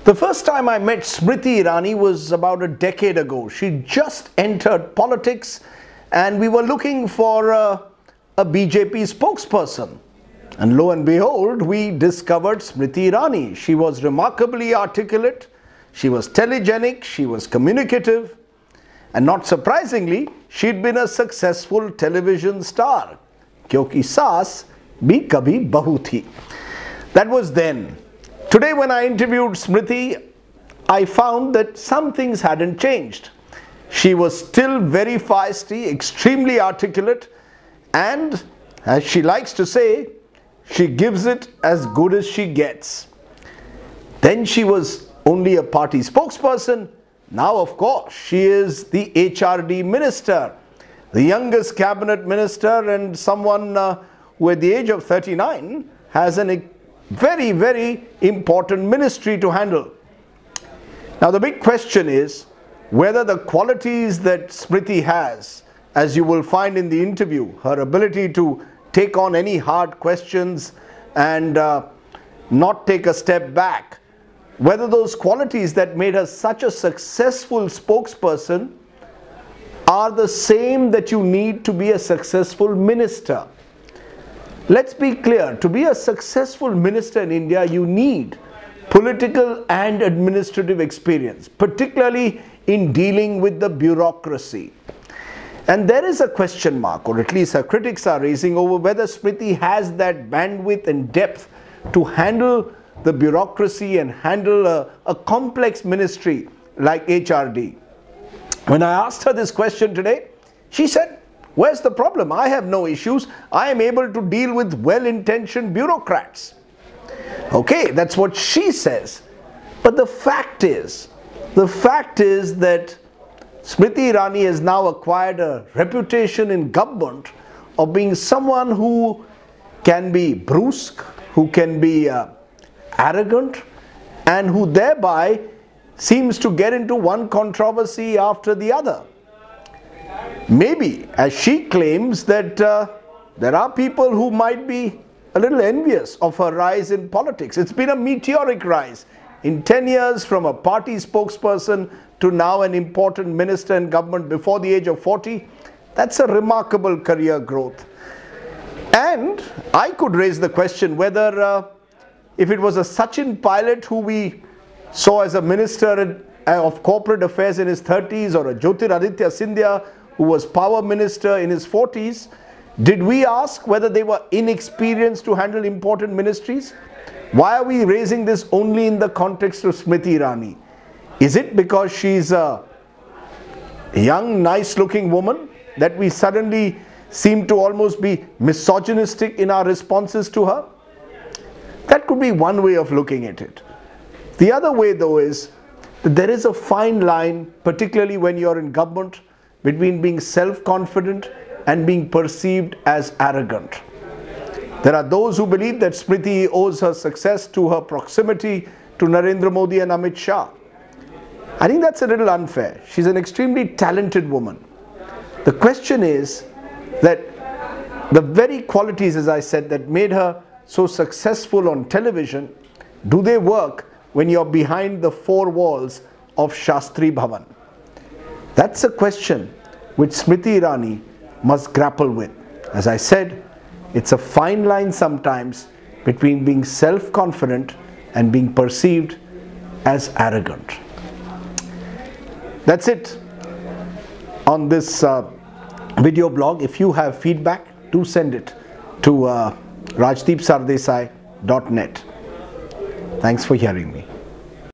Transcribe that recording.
The first time I met Smriti Irani was about a decade ago. She just entered politics and we were looking for a BJP spokesperson. And lo and behold, we discovered Smriti Irani. She was remarkably articulate, she was telegenic, she was communicative, and not surprisingly, she'd been a successful television star. Kyonki saas bhi kabhi bahu thi. That was then. Today when I interviewed Smriti, I found that some things hadn't changed. She was still very feisty, extremely articulate, and as she likes to say, she gives it as good as she gets. Then she was only a party spokesperson. Now, of course, she is the HRD minister, the youngest cabinet minister, and someone who at the age of 39 has a very, very important ministry to handle. Now, the big question is whether the qualities that Smriti has, as you will find in the interview, her ability to take on any hard questions and not take a step back, whether those qualities that made her such a successful spokesperson are the same that you need to be a successful minister. Let's be clear, to be a successful minister in India, you need political and administrative experience, particularly in dealing with the bureaucracy. And there is a question mark, or at least her critics are raising, over whether Smriti has that bandwidth and depth to handle the bureaucracy and handle a complex ministry like HRD. When I asked her this question today, she said, "Where's the problem? I have no issues. I am able to deal with well-intentioned bureaucrats." Okay, that's what she says. But the fact is that Smriti Irani has now acquired a reputation in government of being someone who can be brusque, who can be arrogant, and who thereby seems to get into one controversy after the other. Maybe, as she claims, that there are people who might be a little envious of her rise in politics. It's been a meteoric rise. In 10 years, from a party spokesperson to now an important minister in government before the age of 40, that's a remarkable career growth. And I could raise the question whether if it was a Sachin Pilot who we saw as a minister of corporate affairs in his 30s, or a Jyotiraditya Scindia who was power minister in his 40s, did we ask whether they were inexperienced to handle important ministries? Why are we raising this only in the context of Smriti Irani? Is it because she's a young, nice-looking woman that we suddenly seem to almost be misogynistic in our responses to her? That could be one way of looking at it. The other way, though, is that there is a fine line, particularly when you're in government, between being self-confident and being perceived as arrogant. There are those who believe that Smriti owes her success to her proximity to Narendra Modi and Amit Shah. I think that's a little unfair. She's an extremely talented woman. The question is that the very qualities, as I said, that made her so successful on television, do they work when you're behind the four walls of Shastri Bhavan? That's a question which Smriti Irani must grapple with. As I said, it's a fine line sometimes between being self-confident and being perceived as arrogant. That's it on this video blog. If you have feedback, do send it to rajdeepsardesai.net. Thanks for hearing me.